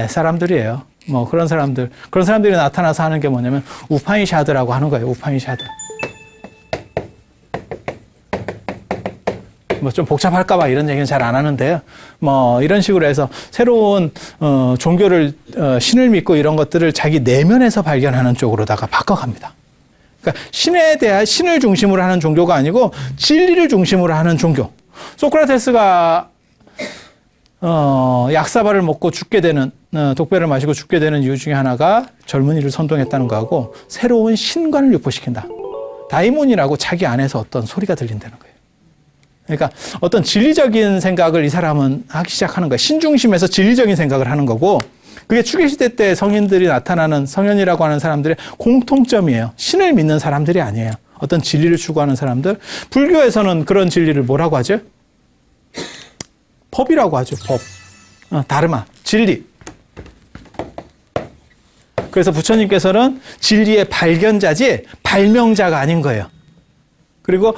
사람들이에요. 뭐 그런 사람들이 나타나서 하는 게 뭐냐면 우파니샤드라고 하는 거예요. 우파니샤드. 뭐 좀 복잡할까봐 이런 얘기는 잘 안 하는데요. 뭐 이런 식으로 해서 새로운 종교를 신을 믿고 이런 것들을 자기 내면에서 발견하는 쪽으로다가 바꿔갑니다. 그러니까 신에 대한 신을 중심으로 하는 종교가 아니고 진리를 중심으로 하는 종교. 소크라테스가 약사발을 먹고 죽게 되는 독배를 마시고 죽게 되는 이유 중에 하나가 젊은이를 선동했다는 거하고 새로운 신관을 유포시킨다. 다이몬이라고 자기 안에서 어떤 소리가 들린다는 거예요. 그러니까 어떤 진리적인 생각을 이 사람은 하기 시작하는 거예요. 신중심에서 진리적인 생각을 하는 거고 그게 추계시대 때 성인들이 나타나는 성현이라고 하는 사람들의 공통점이에요. 신을 믿는 사람들이 아니에요. 어떤 진리를 추구하는 사람들. 불교에서는 그런 진리를 뭐라고 하죠? 법이라고 하죠. 법. 다르마. 진리. 그래서 부처님께서는 진리의 발견자지 발명자가 아닌 거예요. 그리고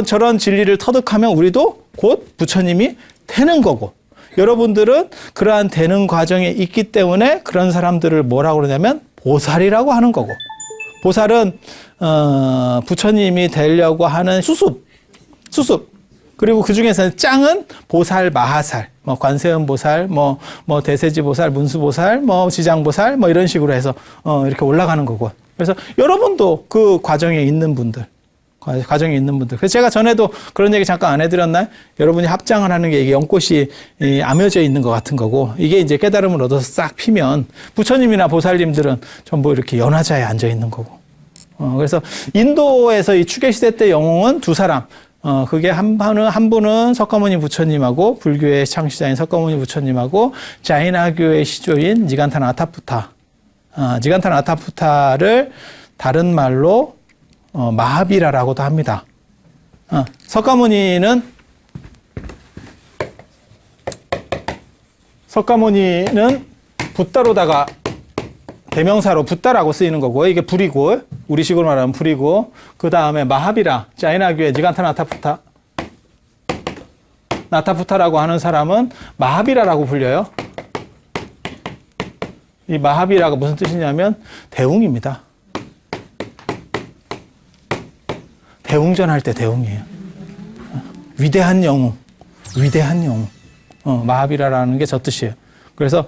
저런 진리를 터득하면 우리도 곧 부처님이 되는 거고 여러분들은 그러한 되는 과정에 있기 때문에 그런 사람들을 뭐라고 그러냐면 보살이라고 하는 거고 보살은 부처님이 되려고 하는 수습 그리고 그 중에서는 짱은 보살, 마하살, 뭐 관세음 보살, 뭐 대세지 보살, 문수 보살, 뭐 지장 보살, 뭐 이런 식으로 해서 이렇게 올라가는 거고. 그래서 여러분도 그 과정에 있는 분들. 그래서 제가 전에도 그런 얘기 잠깐 안 해드렸나요? 여러분이 합장을 하는 게 이게 연꽃이 아며져 있는 것 같은 거고, 이게 이제 깨달음을 얻어서 싹 피면 부처님이나 보살님들은 전부 이렇게 연화자에 앉아 있는 거고. 그래서 인도에서 이 추계시대 때 영웅은 두 사람. 그게 한 분은 석가모니 부처님하고 불교의 창시자인 석가모니 부처님하고 자이나교의 시조인 니간타나타푸타. 니간타나타푸타를 다른 말로 마하비라라고도 합니다. 석가모니는 붓다로다가 대명사로 붓다라고 쓰이는 거고 이게 불이고 우리식으로 말하면 불이고 그 다음에 마하비라 자이나교의 니간타나타푸타 나타푸타라고 하는 사람은 마하비라라고 불려요. 이 마하비라가 무슨 뜻이냐면 대웅입니다. 대웅전 할 때 대웅이에요. 위대한 영웅. 마하비라라는 게 저 뜻이에요. 그래서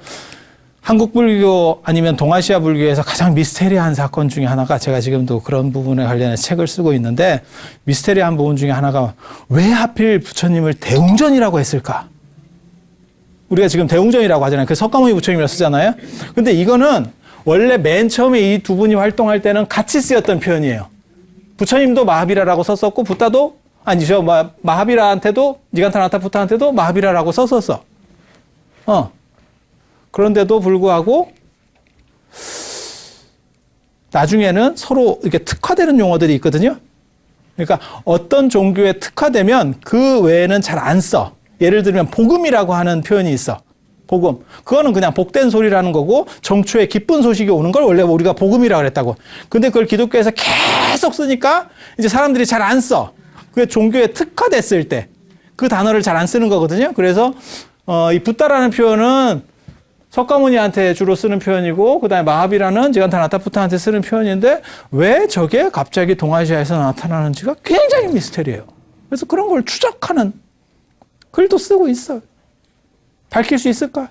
한국 불교 아니면 동아시아 불교에서 가장 미스테리한 사건 중에 하나가 제가 지금도 그런 부분에 관련해서 책을 쓰고 있는데 미스테리한 부분 중에 하나가 왜 하필 부처님을 대웅전이라고 했을까? 우리가 지금 대웅전이라고 하잖아요. 그 석가모니 부처님이라고 쓰잖아요. 근데 이거는 원래 맨 처음에 이 두 분이 활동할 때는 같이 쓰였던 표현이에요. 부처님도 마하비라라고 썼었고 붓다도 아니죠. 마하비라한테도 니간타나타푸타한테도 마하비라라고 썼었어. 그런데도 불구하고 나중에는 서로 이렇게 특화되는 용어들이 있거든요. 그러니까 어떤 종교에 특화되면 그 외에는 잘 안 써. 예를 들면 복음이라고 하는 표현이 있어. 복음. 그거는 그냥 복된 소리라는 거고 정초에 기쁜 소식이 오는 걸 원래 우리가 복음이라고 그랬다고. 근데 그걸 기독교에서 계속 쓰니까 이제 사람들이 잘 안 써. 그게 종교에 특화됐을 때 그 단어를 잘 안 쓰는 거거든요. 그래서 이 붓다라는 표현은 석가모니한테 주로 쓰는 표현이고 그다음에 마하비라는 지간타나타푸타한테 쓰는 표현인데 왜 저게 갑자기 동아시아에서 나타나는지가 굉장히 미스테리예요. 그래서 그런 걸 추적하는 글도 쓰고 있어요. 밝힐 수 있을까?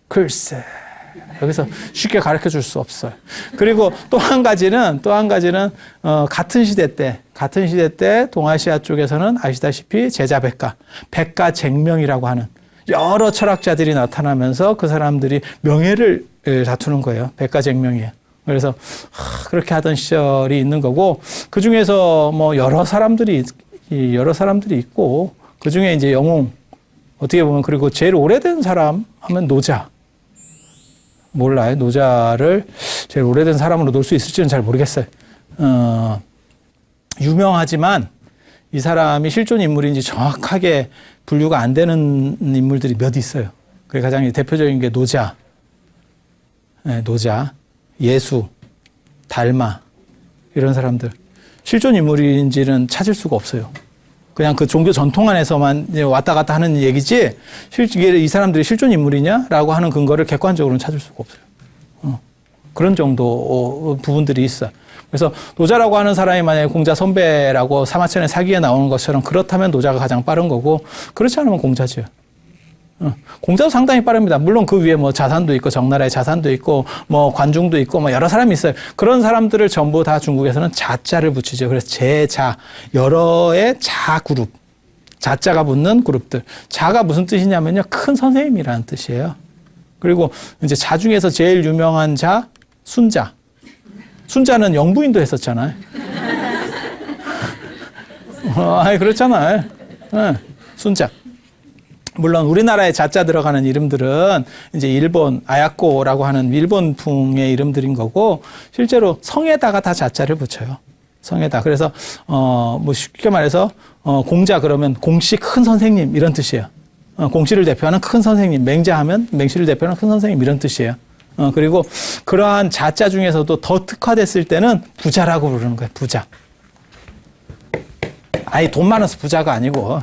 글쎄. 여기서 쉽게 가르쳐 줄 수 없어요. 그리고 또 한 가지는 같은 시대 때 동아시아 쪽에서는 아시다시피 백가쟁명이라고 하는 여러 철학자들이 나타나면서 그 사람들이 명예를 다투는 거예요. 백가쟁명이에요. 그래서 그렇게 하던 시절이 있는 거고 그 중에서 뭐 여러 사람들이 있고 그 중에 이제 영웅 어떻게 보면 그리고 제일 오래된 사람 하면 노자. 몰라요. 노자를 제일 오래된 사람으로 놓을 수 있을지는 잘 모르겠어요. 유명하지만 이 사람이 실존 인물인지 정확하게 분류가 안 되는 인물들이 몇 있어요. 그게 가장 대표적인 게 노자, 예수, 달마 이런 사람들. 실존 인물인지는 찾을 수가 없어요. 그냥 그 종교 전통 안에서만 왔다 갔다 하는 얘기지 이 사람들이 실존 인물이냐라고 하는 근거를 객관적으로는 찾을 수가 없어요. 그런 정도 부분들이 있어요. 그래서 노자라고 하는 사람이 만약에 공자 선배라고 사마천의 사기에 나오는 것처럼 그렇다면 노자가 가장 빠른 거고 그렇지 않으면 공자죠. 공자도 상당히 빠릅니다. 물론 그 위에 뭐 자산도 있고 정나라의 자산도 있고 뭐 관중도 있고 뭐 여러 사람이 있어요. 그런 사람들을 전부 다 중국에서는 자자를 붙이죠. 그래서 제자 여러의 자 그룹, 자자가 붙는 그룹들. 자가 무슨 뜻이냐면요, 큰 선생님이라는 뜻이에요. 그리고 이제 자 중에서 제일 유명한 자 순자. 순자는 영부인도 했었잖아요. 아니 그렇잖아요. 순자. 물론 우리나라에 자자 들어가는 이름들은 이제 일본 아야코라고 하는 일본풍의 이름들인 거고 실제로 성에다가 다 자자를 붙여요. 성에다. 그래서 뭐 쉽게 말해서 공자 그러면 공씨 큰 선생님 이런 뜻이에요. 공씨를 대표하는 큰 선생님, 맹자하면 맹씨를 대표하는 큰 선생님 이런 뜻이에요. 그리고 그러한 자자 중에서도 더 특화됐을 때는 부자라고 부르는 거예요. 부자. 아니 돈 많아서 부자가 아니고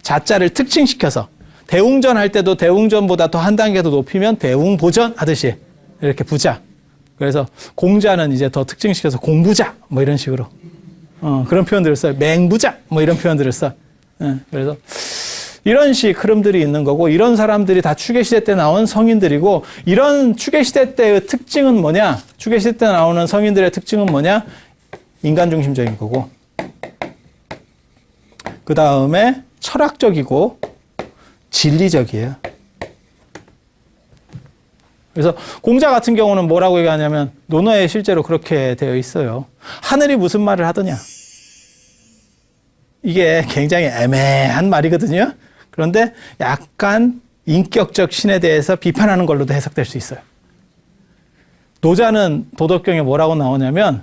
자자를 특징시켜서 대웅전 할 때도 대웅전보다 더 한 단계 더 높이면 대웅보전 하듯이 이렇게 부자. 그래서 공자는 이제 더 특징시켜서 공부자 뭐 이런 식으로 그런 표현들을 써요. 맹부자 뭐 이런 표현들을 써. 그래서 이런 식 흐름들이 있는 거고 이런 사람들이 다 추계시대 때 나온 성인들이고 이런 추계시대 때의 특징은 뭐냐? 추계시대 때 나오는 성인들의 특징은 뭐냐? 인간 중심적인 거고 그 다음에 철학적이고 진리적이에요. 그래서 공자 같은 경우는 뭐라고 얘기하냐면 논어에 실제로 그렇게 되어 있어요. 하늘이 무슨 말을 하더냐. 이게 굉장히 애매한 말이거든요. 그런데 약간 인격적 신에 대해서 비판하는 걸로도 해석될 수 있어요. 노자는 도덕경에 뭐라고 나오냐면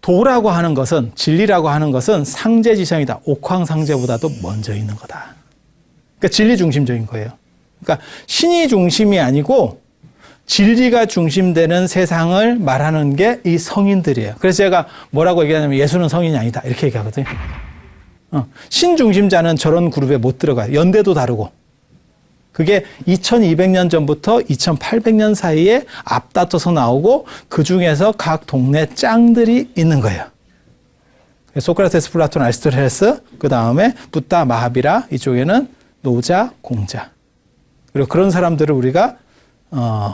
도라고 하는 것은 진리라고 하는 것은 상제지성이다. 옥황상제보다도 먼저 있는 거다. 그러니까 진리 중심적인 거예요. 그러니까 신이 중심이 아니고 진리가 중심되는 세상을 말하는 게 이 성인들이에요. 그래서 제가 뭐라고 얘기하냐면 예수는 성인이 아니다 이렇게 얘기하거든요. 신 중심자는 저런 그룹에 못 들어가요. 연대도 다르고. 그게 2200년 전부터 2800년 사이에 앞다퉈서 나오고 그중에서 각 동네 짱들이 있는 거예요. 소크라테스, 플라톤, 아리스토텔레스, 그 다음에 붓다, 마하비라, 이쪽에는 노자, 공자. 그리고 그런 사람들을 우리가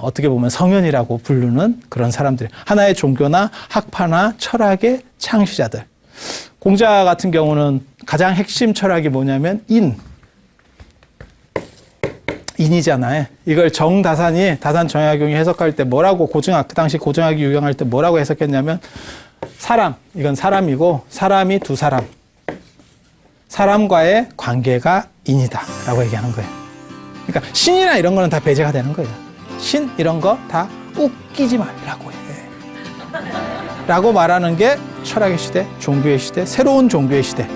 어떻게 보면 성현이라고 부르는 그런 사람들. 하나의 종교나 학파나 철학의 창시자들. 공자 같은 경우는 가장 핵심 철학이 뭐냐면 인이잖아요. 이걸 정다산이 다산 정약용이 해석할 때 뭐라고 그 당시 고정학이 유행할 때 뭐라고 해석했냐면 사람, 이건 사람이고 사람이 두 사람. 사람과의 관계가 인이다 라고 얘기하는 거예요. 그러니까 신이나 이런 거는 다 배제가 되는 거예요. 신 이런 거 다 웃기지 말라고 해. 라고 말하는 게 철학의 시대, 종교의 시대, 새로운 종교의 시대.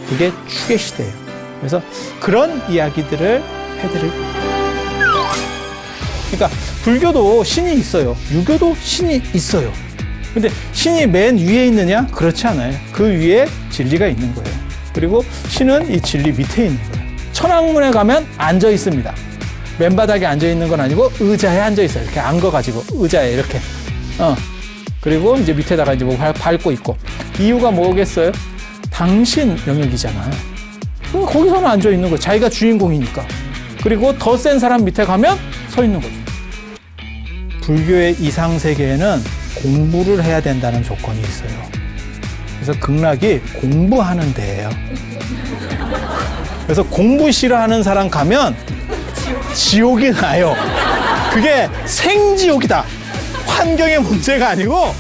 그게 추계 시대예요. 그래서 그런 이야기들을 해드릴 거예요. 그러니까 불교도 신이 있어요. 유교도 신이 있어요. 근데 신이 맨 위에 있느냐? 그렇지 않아요. 그 위에 진리가 있는 거예요. 그리고 신은 이 진리 밑에 있는 거예요. 천왕문에 가면 앉아 있습니다. 맨바닥에 앉아 있는 건 아니고 의자에 앉아 있어요. 이렇게 앉아가지고 의자에 이렇게. 그리고 이제 밑에다가 이제 뭐 밟고 있고. 이유가 뭐겠어요? 당신 영역이잖아요. 거기서는 앉아 있는 거예요. 자기가 주인공이니까. 그리고 더 센 사람 밑에 가면 서 있는 거죠. 불교의 이상세계에는 공부를 해야 된다는 조건이 있어요. 그래서 극락이 공부하는 데예요. 그래서 공부 싫어하는 사람 가면 지옥이 나요. 그게 생지옥이다. 환경의 문제가 아니고